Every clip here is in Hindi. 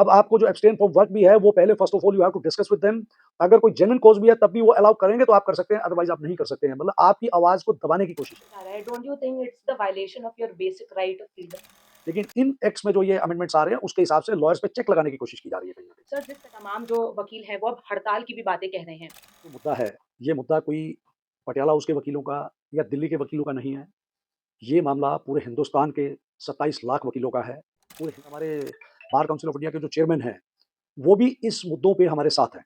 अब आपको जो एब्सटेन फ्रॉम वर्क भी है, वो पहले first of all you have to discuss with them. अगर कोई जेन्युइन कॉज़ भी है, तब भी वो अलाउ करेंगे तो आप कर सकते हैं, अदरवाइज़ आप नहीं कर सकते हैं। मतलब आपकी आवाज़ को दबाने की कोशिश है। Don't you think it's the violation of your basic right of freedom? लेकिन इन एक्ट्स में जो ये अमेंडमेंट्स आ रहे हैं, उसके हिसाब से लॉयर्स पे चेक लगाने की कोशिश की जा रही है कहीं न कहीं। सर, जिस तमाम जो वकील हैं वो अब हड़ताल की भी बातें कह रहे हैं। जो मुद्दा है, ये मुद्दा कोई पटियाला हाउस के वकीलों का या दिल्ली के वकीलों का नहीं है। ये मामला पूरे हिंदुस्तान के 27 लाख वकीलों का है। पूरे हमारे बार काउंसिल ऑफ इंडिया के जो चेयरमैन हैं, वो भी इस मुद्दों पे हमारे साथ हैं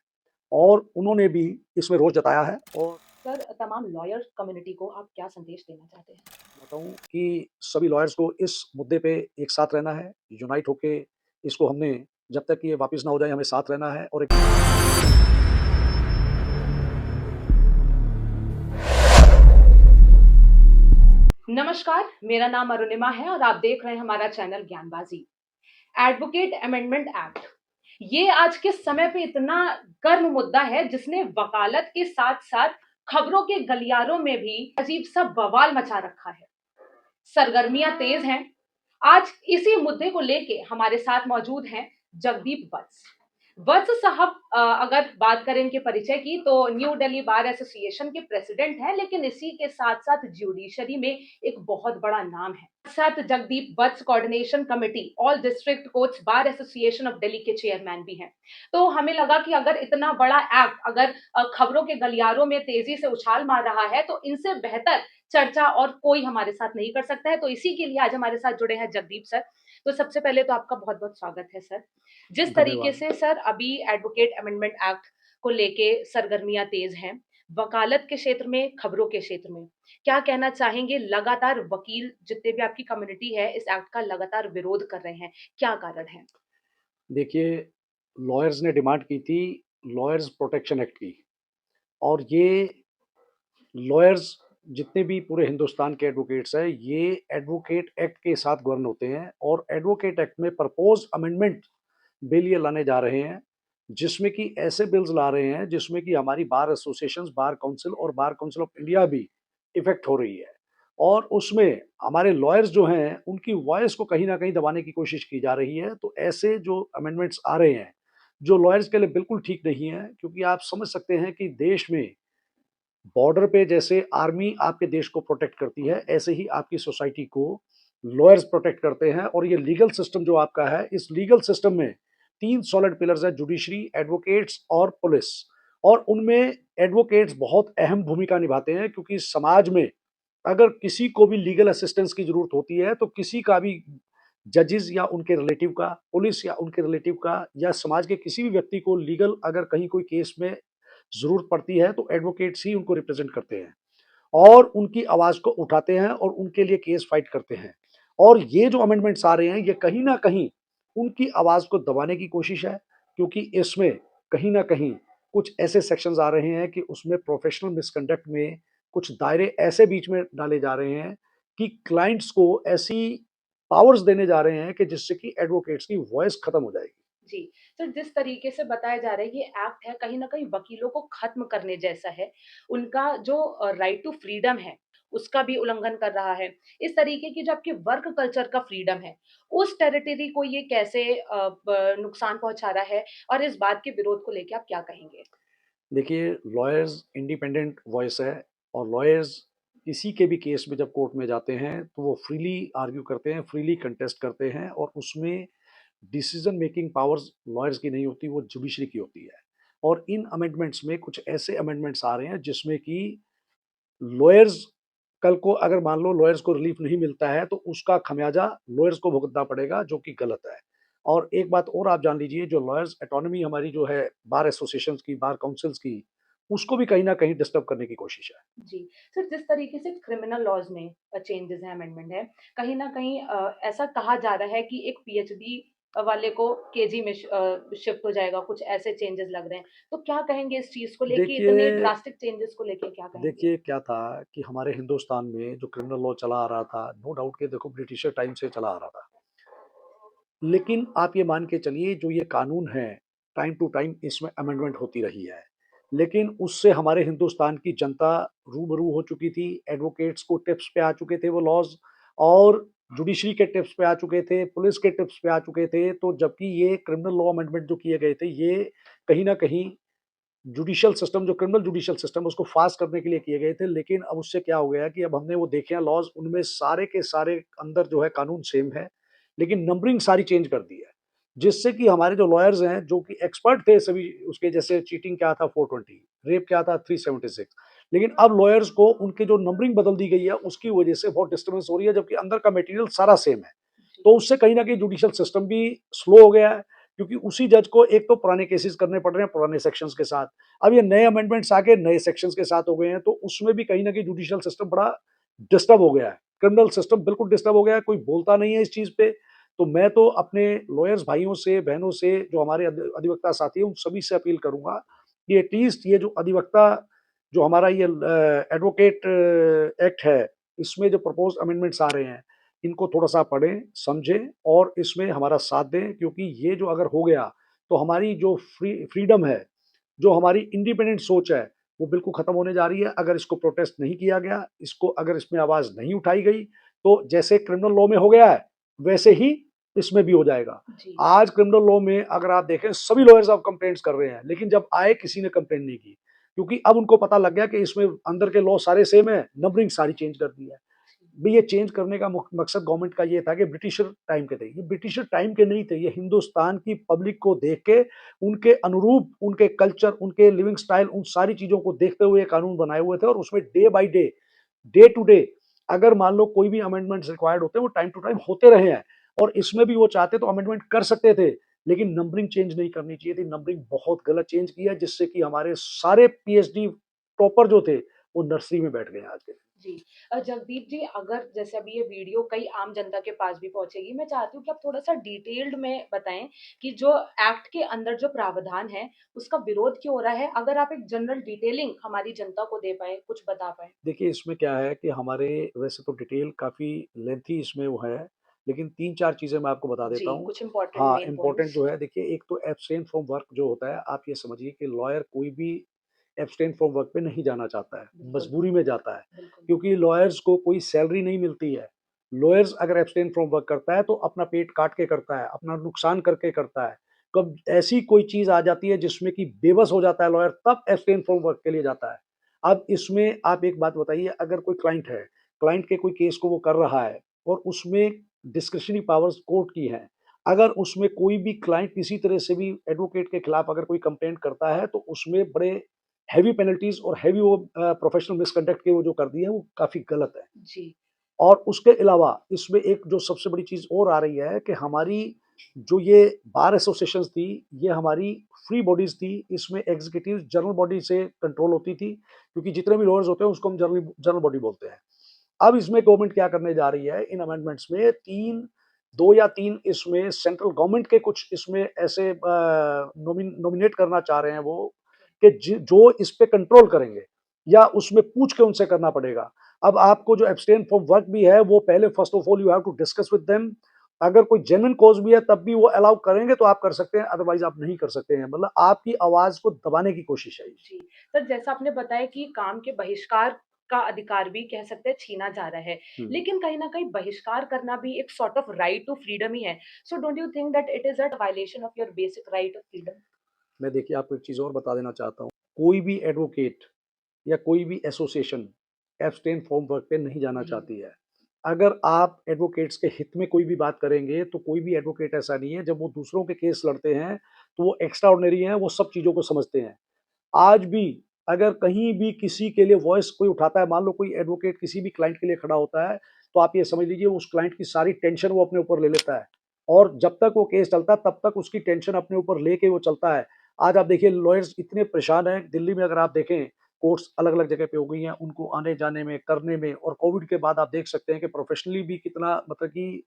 और उन्होंने भी इसमें रोष जताया है। और सर, तमाम लॉयर कम्युनिटी को आप क्या संदेश देना चाहते हैं? बताऊँ कि सभी लॉयर्स को इस मुद्दे पे एक साथ रहना है, यूनाइट होके इसको हमने जब तक ये वापस ना हो जाए, हमें साथ रहना है और एक नमस्कार, मेरा नाम अरुणिमा है और आप देख रहे हैं हमारा चैनल ज्ञानबाजी। एडवोकेट अमेंडमेंट एक्ट, ये आज के समय पे इतना गर्म मुद्दा है जिसने वकालत के साथ-साथ खबरों के गलियारों में भी अजीब-सा बवाल मचा रखा है। सरगर्मियां तेज हैं। आज इसी मुद्दे को लेके हमारे साथ मौजूद हैं जगदीप वत्स। वत्स साहब, अगर बात करें इनके परिचय की तो न्यू दिल्ली बार एसोसिएशन के प्रेसिडेंट हैं, लेकिन इसी के साथ-साथ ज्यूडिशरी में एक बहुत बड़ा नाम है। साथ Jagdeep Vats coordination committee all district courts bar association of Delhi के चेयरमैन भी हैं। तो हमें लगा कि अगर इतना बड़ा एक्ट अगर खबरों के गलियारों में तेजी से उछाल मार रहा है तो इनसे बेहतर चर्चा और कोई हमारे साथ नहीं कर सकता है। तो इसी के लिए आज हमारे साथ जुड़े हैं जगदीप सर। तो सबसे पहले तो आपका बहुत-बहुत स्वागत है सर। जिस तरीके धन्यवाद। से सर अभी एडवोकेट अमेंडमेंट एक्ट को लेके सरगर्मियां तेज हैं, वकालत के क्षेत्र में, खबरों के क्षेत्र में, क्या कहना चाहेंगे? लगातार वकील जितने भी आपकी कम्युनिटी है इस एक्ट का लगातार विरोध कर रहे हैं, क्या कारण है? देखिए, लॉयर्स ने डिमांड की थी लॉयर्स प्रोटेक्शन एक्ट की और ये लॉयर्स जितने भी पूरे हिंदुस्तान के एडवोकेट्स हैं, ये एडवोकेट एक्ट के साथ गवर्न होते हैं और एडवोकेट एक्ट में प्रपोज्ड अमेंडमेंट बिल ये लाने जा रहे हैं, जिसमें कि ऐसे बिल्स ला रहे हैं, जिसमें कि हमारी बार एसोसिएशंस, बार काउंसिल और बार काउंसिल ऑफ इंडिया भी इफ़ेक्ट हो रही है। और उसमें हमारे लॉयर्स जो हैं, उनकी वॉइस को कहीं न कहीं दबाने की कोशिश की जा रही है। तो ऐसे जो अमेंडमेंट्स आ रहे हैं, जो लॉयर्स के लिए बिल्कुल ठीक नहीं है, क्योंकि आप समझ सकते हैं कि देश में बॉर्डर पे जैसे आर्मी आपके देश को प्रोटेक्ट करती है, ऐसे ही आपकी सोसाइटी को लॉयर्स प्रोटेक्ट करते हैं और ये लीगल सिस्टम जो आपका है, इस लीगल सिस्टम में 3 सॉलिड पिलर्स हैं, जुडिशरी, एडवोकेट्स और पुलिस। और उनमें एडवोकेट्स बहुत अहम भूमिका निभाते हैं क्योंकि समाज में अगर किसी को भी लीगल असिस्टेंस की ज़रूरत होती है, तो किसी का भी जजेस या उनके रिलेटिव का, पुलिस या उनके रिलेटिव का या समाज के किसी भी व्यक्ति को लीगल अगर कहीं कोई केस में ज़रूरत पड़ती है, तो एडवोकेट्स ही उनको रिप्रेज़ेंट करते हैं और उनकी आवाज़ को उठाते हैं और उनके लिए केस फाइट करते हैं। और ये जो अमेंडमेंट्स आ रहे हैं, ये कहीं न कहीं उनकी आवाज़ को दबाने की कोशिश है, क्योंकि इसमें कहीं न कहीं कुछ ऐसे सेक्शंस आ रहे हैं कि उसमें प्रोफ़ेशनल मिसकंडक्ट में कुछ दायरे ऐसे बीच में डाले जा रहे हैं कि क्लाइंट्स को ऐसी पावर्स देने जा रहे हैं कि जिससे कि एडवोकेट्स की वॉइस खत्म हो जाएगी। जी, सर, जिस तरीके से बताया जा रहा है ये एक्ट है कहीं न कहीं वकीलों को खत्म करने जैसा है। उनका जो राइट टू फ्रीडम है, उसका भी उल्लंघन कर रहा है। इस तरीके की जो आपकी वर्क कल्चर का फ्रीडम है, उस टेरिटरी को ये कैसे ब नुकसान पहुँचा रहा है और इस बात के विरोध को लेके आप क्या कहेंगे? देखिए, लॉयर्स इंडिपेंडेंट वॉइस है और लॉयर्स किसी के भी केस में जब कोर्ट में जाते हैं, तो वो फ्रीली आर्ग्यू करते हैं, फ्रीली कंटेस्ट करते हैं और उसमें डिसीजन मेकिंग पावर्स लॉयर्स की नहीं होती, वो जुडिशरी की होती है। और इन अमेंडमेंट्स में कुछ ऐसे अमेंडमेंट्स आ रहे हैं जिसमें कि लॉयर्स कल को अगर मान लो लॉयर्स को रिलीफ नहीं मिलता है, तो उसका खमियाजा लॉयर्स को भुगतना पड़ेगा, जो कि गलत है। और एक बात और आप जान लीजिए, जो लॉयर्स ऑटोनॉमी हमारी जो है बार एसोसिएशंस की, बार काउंसिल्स की, उसको भी कहीं न कहीं डिस्टर्ब करने की कोशिश है। जी। सर, जिस तरीके से क्रिमिनल लॉज़ में चेंजेज़ हैं, अमेंडमेंट है, कहीं न कहीं ऐसा कहा जा रहा है कि एक पीएचडी वाले को केजी में शिफ्ट हो जाएगा, कुछ ऐसे चेंजेज़ लग रहे हैं। तो क्या कहेंगे इस चीज़ को लेके, इतने देखिए ड्रास्टिक चेंजेज़ को लेके क्या कहेंगे? देखिए क्या था कि हमारे हिंदुस्तान में जो क्रिमिनल लॉ चला आ रहा था, नो डाउट कि देखो ब्रिटिशर टाइम से चला आ रहा था। लेकिन आप ये मान के चलिए, जो ये कानून है, टाइम टू टाइम इसमें अमेंडमेंट होती रही है। लेकिन उससे हमारे हिंदुस्तान की जनता रूबरू हो चुकी थी, एडवोकेट्स को टिप्स पे आ चुके थे वो लॉज़ और जुडिशरी के टिप्स पे आ चुके थे, पुलिस के टिप्स पे आ चुके थे। तो जबकि ये क्रिमिनल लॉ अमेंडमेंट जो किए गए थे, ये कहीं न कहीं जुडिशियल सिस्टम, जो क्रिमिनल जुडिशियल सिस्टम, उसको फास्ट करने के लिए किए गए थे। लेकिन अब उससे क्या हो गया कि अब हमने वो देखे हैं लॉज़, उनमें सारे के सारे अंदर जो है कानून सेम है, लेकिन नंबरिंग सारी चेंज कर दी है। जिससे कि हमारे जो लॉयर्स हैं, जो कि एक्सपर्ट थे सभी उसके, जैसे चीटिंग क्या था 420, रेप क्या था 376, लेकिन अब लॉयर्स को उनके जो नंबरिंग बदल दी गई है, उसकी वजह से बहुत डिस्टर्बेंस हो रही है, जबकि अंदर का मटेरियल सारा सेम है। जी, तो उससे कहीं न कहीं जुडिशियल सिस्टम भी स्लो हो गया है, क्योंकि उसी जज को एक तो पुराने केसेस करने पड़ रहे हैं पुराने सेक्शंस के साथ। अब ये नए अमेंडमेंट्स आके नए सेक्शंस के साथ हो गए हैं, तो उसमें भी कहीं न कहीं जुडिशियल सिस्टम बड़ा डिस्टर्ब हो गया है। क्रिमिनल सिस्टम बिल्कुल डिस्टर्ब हो गया है, कोई बोलता नहीं है इस चीज़ पे। तो मैं तो अपने लॉयर्स भाइयों से, बहनों से, जो हमारे अधिवक्ता साथी हैं, उन सभी से अपील करूँगा कि एटलीस्ट ये जो अधिवक्ता, जो हमारा ये एडवोकेट एक्ट है, इसमें जो प्रपोज्ड अमेंडमेंट्स आ रहे हैं, इनको थोड़ा-सा पढ़ें, समझें और इसमें हमारा साथ दें, क्योंकि ये जो अगर हो गया, तो हमारी जो फ्रीडम है, जो हमारी इंडिपेंडेंट सोच है, वो बिल्कुल खत्म होने जा रही है। अगर इसको प्रोटेस्ट नहीं किया गया, इसको अगर इसमें आवाज़ नहीं उठाई गई, तो जैसे क्रिमिनल लॉ में हो गया है, वैसे ही इसमें भी हो जाएगा। जी, आज क्रिमिनल लॉ में अगर आप देखें, सभी लॉयर्स अब कंप्लेंट्स कर रहे हैं, लेकिन जब आए किसी ने कंप्लेंट नहीं की, क्योंकि अब उनको पता लग गया कि इसमें अंदर के लॉ सारे सेम है, नंबरिंग सारी चेंज कर दी है। भई ये चेंज करने का मकसद गवर्नमेंट का ये था कि ब्रिटिशर टाइम के थे। ये ब्रिटिशर टाइम के नहीं थे, ये हिंदुस्तान की पब्लिक को देख के, उनके अनुरूप, उनके कल्चर, उनके लिविंग स्टाइल, उन सारी चीज़ों को देखते हुए ये कानून बनाए हुए थे। और उसमें day by day, day to day, अगर मान लो कोई भी अमेंडमेंट्स रिक्वायर्ड होते हैं, वो टाइम टू टाइम होते रहे हैं। और इसमें भी वो चाहते तो अमेंडमेंट कर सकते थे, लेकिन नंबरिंग चेंज नहीं करनी चाहिए थी। नंबरिंग बहुत गलत चेंज की है, जिससे कि हमारे सारे पीएचडी टॉपर जो थे, वो नर्सरी में बैठ गए हैं आज के दिन। जी। जगदीप जी, अगर जैसे अभी ये वीडियो कई आम जनता के पास भी पहुँचेगी, मैं चाहती हूँ कि आप थोड़ा-सा डिटेल्ड में बताएँ कि जो एक्ट के अंदर जो प्रावधान है, उसका विरोध क्यों हो रहा है? अगर आप एक जनरल डिटेलिंग हमारी जनता को दे पाएँ, कुछ बता पाएँ। देखिए, इसमें क्या है कि हमारे, वैसे तो डिटेल काफ़ी लेंथी इसमें वो है, लेकिन 3-4 चीज़ें मैं आपको बता जी, देता हूँ। कुछ इम्पोर्टेंट हाँ, मेन इम्पोर्टेंट पॉइंट्स। जो है, देखिए, एक तो एब्सटेन फ्रॉम वर्क जो होता है, आप ये समझिए कि लॉयर कोई भी एब्सटेन फ्रॉम वर्क पे नहीं जाना चाहता है, बिल्कुल, मजबूरी में जाता है, बिल्कुल। क्योंकि लॉयर्स को कोई सैलरी नहीं मिलती है। लॉयर्स अगर एब्सटेन फ्रॉम वर्क करता है, तो अपना पेट काट के करता है, अपना नुकसान करके करता है। कब ऐसी कोई चीज़ आ जाती है जिसमें कि बेबस हो जाता है लॉयर, तब एब्सटेन फ्रॉम वर्क के लिए जाता है। अब इसमें आप एक बात बताइए, अगर कोई क्लाइंट है, क्लाइंट के कोई केस को वो कर रहा है और उसमें डिस्क्रिशनरी पावर्स कोर्ट की हैं। अगर उसमें कोई भी क्लाइंट किसी तरह से भी एडवोकेट के खिलाफ अगर कोई कंप्लेंट करता है, तो उसमें बड़े हेवी पेनल्टीज़ और हेवी वो प्रोफेशनल मिसकंडक्ट के वो जो कर दिए हैं, वो काफ़ी गलत है। जी, और उसके अलावा इसमें एक जो सबसे बड़ी चीज़ और आ रही है कि हमारी जो ये बार एसोसिएशंस थी, ये हमारी फ्री बॉडीज़ थी। इसमें एग्ज़ीक्यूटिव जनरल बॉडी से कंट्रोल होती थी, क्योंकि जितने भी लॉयर्स होते हैं, उसको हम जनरल जनरल बॉडी बोलते हैं। अब इसमें गवर्नमेंट क्या करने जा रही है, इन अमेंडमेंट्स में 3, 2 या 3 इसमें सेंट्रल गवर्नमेंट के कुछ इसमें ऐसे नॉमिनेट करना चाह रहे हैं वो, कि जो इस पे कंट्रोल करेंगे, या उसमें पूछ के उनसे करना पड़ेगा। अब आपको जो एब्सटेन फ्रॉम वर्क भी है, वो पहले first of all you have to discuss with them. अगर कोई जेन्युइन कॉज़ भी है, तब भी वो अलाउ करेंगे तो आप कर सकते हैं, अदरवाइज़ आप नहीं कर सकते हैं। मतलब आपकी आवाज़ को दबाने की कोशिश है ये। जी। सर, जैसा आपने बताया कि काम के बहिष्कार का अधिकार भी कह सकते हैं छीना जा रहा है। हुँ। लेकिन कहीं न कहीं बहिष्कार करना भी एक sort of right to freedom ही है। So don't you think that it is a violation of your basic right of freedom? मैं, देखिए, आपको एक चीज़ और बता देना चाहता हूँ। कोई भी एडवोकेट या कोई भी एसोसिएशन एब्सटेन फ्रॉम वर्क पे नहीं जाना नहीं। चाहती है। अगर आप एडवोकेट्स के हित में कोई भी बात करेंगे, तो कोई भी एडवोकेट ऐसा नहीं है, जब वो दूसरों के केस लड़ते हैं, तो वो एक्स्ट्राऑर्डिनरी हैं, वो सब चीज़ों को समझते हैं। आज भी अगर कहीं भी किसी के लिए वॉइस कोई उठाता है, मान लो कोई एडवोकेट किसी भी क्लाइंट के लिए खड़ा होता है, तो आप ये समझ लीजिए उस क्लाइंट की सारी टेंशन वो अपने ऊपर ले लेता है, और जब तक वो केस चलता है, तब तक उसकी टेंशन अपने ऊपर लेके वो चलता है। आज आप देखिए, लॉयर्स इतने परेशान हैं, दिल्ली में अगर आप देखें, कोर्ट्स अलग-अलग जगह पे हो गई हैं, उनको आने-जाने में, करने में, और कोविड के बाद आप देख सकते हैं कि प्रोफेशनली भी कितना, मतलब कि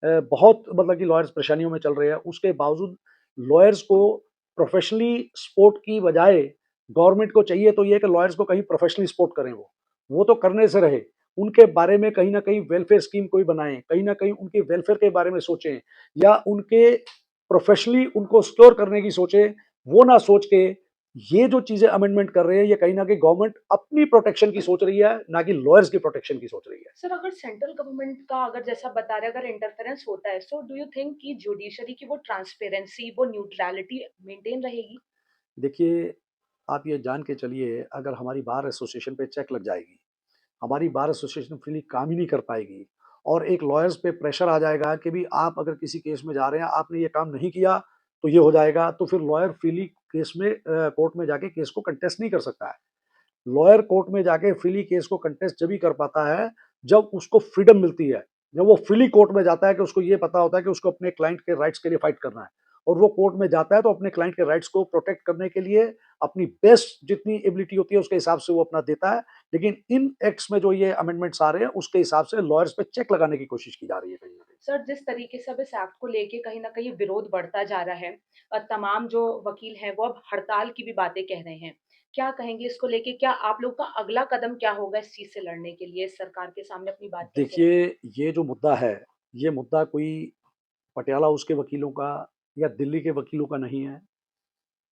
बहुत, मतलब कि लॉयर्स परेशानियों में चल रहे हैं। उसके बावजूद लॉयर्स को प्रोफेशनली सपोर्ट की बजाय, गवर्नमेंट को चाहिए तो ये कि लॉयर्स को कहीं प्रोफेशनली सपोर्ट करें वो। वो तो करने से रहे। उनके बारे में कहीं न कहीं वेलफेयर स्कीम कोई बनाएँ, कहीं न कहीं उनके वेलफेयर के बारे में सोचें, या उनके प्रोफेशनली उनको सिक्योर करने की सोचें। वो ना सोच के ये जो चीजें अमेंडमेंट कर रहे हैं, ये कहीं ना कहीं गवर्नमेंट अपनी प्रोटेक्शन की सोच रही है, ना कि लॉयर्स की प्रोटेक्शन की सोच रही है। सर अगर सेंट्रल गवर्नमेंट का अगर जैसा बता रहे अगर इंटरफेरेंस होता है सो डू यू थिंक कि जुडिशरी की वो ट्रांसपेरेंसी वो न्यूट्रलिटी मेंटेन रहेगी? देखिए, आप ये जान के चलिए, अगर हमारी बार एसोसिएशन पे चेक लग जाएगी, हमारी बार एसोसिएशन फ्रीली काम ही नहीं कर पाएगी और एक लॉयर्स पे प्रेशर आ जाएगा कि भी आप अगर किसी केस में जा रहे हैं, आपने ये काम नहीं किया, तो ये हो जाएगा, तो फिर लॉयर फ्रीली केस में कोर्ट में जाके केस को कंटेस्ट नहीं कर सकता है। लॉयर कोर्ट में जाके फ्रीली केस को कंटेस्ट जब ही कर पाता है, जब उसको फ्रीडम मिलती है। जब वो फ्रीली कोर्ट में जाता है कि उसको ये पता होता है कि उसको अपने क्लाइंट के राइट्स के लिए फाइट करना है और वो कोर्ट में जाता है तो अपने क्लाइंट के राइट्स को प्रोटेक्ट करने के लिए अपनी बेस्ट जितनी एबिलिटी होती है उसके हिसाब से वो अपना देता है। लेकिन इन एक्ट्स में जो ये अमेंडमेंट्स आ रहे हैं उसके हिसाब से लॉयर्स पे चेक लगाने की कोशिश की जा रही है कहीं न कहीं। सर जिस तरीके से अब इस एक्ट को लेके कहीं न कहीं विरोध बढ़ता जा रहा है और तमाम जो वकील हैं वो अब हड़ताल की भी बातें कह रहे हैं। क्या कहेंगे इसको लेके? क्या आप लोग का अगला कदम क्या होगा इस चीज़ से लड़ने के लिए? सरकार के सामने अपनी बात कैसे देखिए, रखेंगे? ये जो मुद्दा है, ये मुद्दा कोई पटियाला हाउस के वकीलों का या दिल्ली के वकीलों का नहीं है।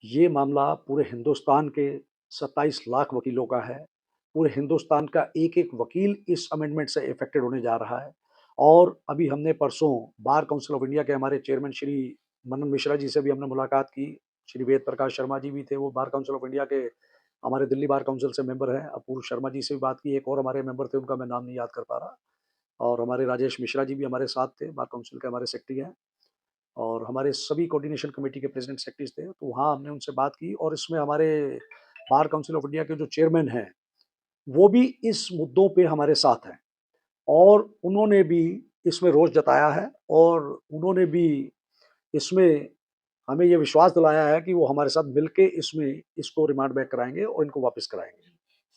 ये मामला पूरे हिंदुस्तान के 27 लाख वकीलों का है। पूरे हिंदुस्तान का एक-एक वकील इस अमेंडमेंट से अफ़ेक्टेड होने जा रहा है। और अभी हमने परसों बार काउंसिल ऑफ इंडिया के हमारे चेयरमैन श्री मनन मिश्रा जी से भी हमने मुलाकात की। श्री वेद प्रकाश शर्मा जी भी थे, वो बार काउंसिल ऑफ इंडिया के हमारे दिल्ली बार काउंसिल से मेंबर हैं। अपूर्व शर्मा जी से भी बात की, एक और हमारे मेंबर थे, उनका मैं नाम नहीं याद कर पा रहा। और हमारे राजेश मिश्रा जी भी हमारे साथ थे, बार काउंसिल के हमारे सेक्रेटरी हैं। और हमारे सभी कोऑर्डिनेशन कमेटी के प्रेज़िडेंट सेक्रेटरीज़ थे, तो वहाँ हमने उनसे बात की और इसमें हमारे बार काउंसिल ऑफ इंडिया के जो चेयरमैन हैं, वो भी इस मुद्दों पे हमारे साथ हैं और उन्होंने भी इसमें रोष जताया है और उन्होंने भी इसमें हमें ये विश्वास दिलाया है कि वो हमारे साथ मिलके इसमें इसको रिमांड बैक कराएँगे और इनको वापस कराएँगे।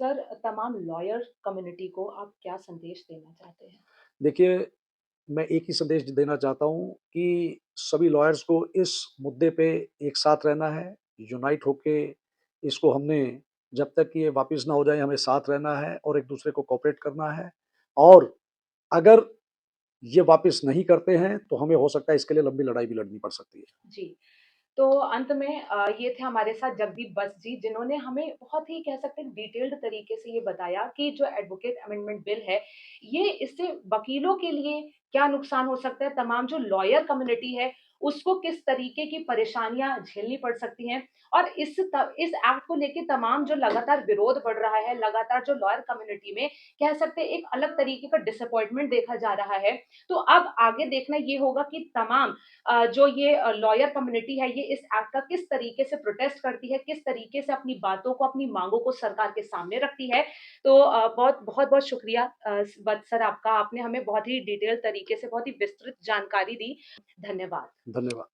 सर तमाम लॉयर कम्युनिटी को आप क्या संदेश देना चाहते हैं? देखिए, मैं एक ही संदेश देना चाहता हूँ कि सभी लॉयर्स को इस मुद्दे पे एक साथ रहना है, यूनाइट होके इसको हमने जब तक कि ये वापस ना हो जाए हमें साथ रहना है और एक-दूसरे को कोऑपरेट करना है। और अगर ये वापस नहीं करते हैं, तो हमें हो सकता है इसके लिए लंबी लड़ाई भी लड़नी पड़ सकती है। जी। तो अंत में ये थे हमारे साथ जगदीप बस जी, जिन्होंने हमें बहुत ही कह सकते हैं डिटेल्ड तरीके से ये बताया कि जो एडवोकेट अमेंडमेंट बिल है, ये इससे वकीलों के लिए क्या नुकसान हो सकता है, तमाम जो लॉयर कम्युनिटी है, उसको किस तरीके की परेशानियाँ झेलनी पड़ सकती हैं और इस एक्ट को लेके तमाम जो लगातार विरोध बढ़ रहा है, लगातार जो लॉयर कम्युनिटी में कह सकते हैं एक अलग तरीके का डिसअपॉइंटमेंट देखा जा रहा है। तो अब आगे देखना ये होगा कि तमाम जो ये लॉयर कम्युनिटी है ये इस एक्ट का किस तरीके से प्रोटेस्ट करती है, किस तरीके से अपनी बातों को, अपनी माँगों को सरकार के सामने रखती है। तो बहुत-बहुत शुक्रिया वत्स सर आपका। आपने हमें बहुत ही डिटेल तरीके से बहुत ही विस्तृत जानकारी दी। धन्यवाद। धन्यवाद।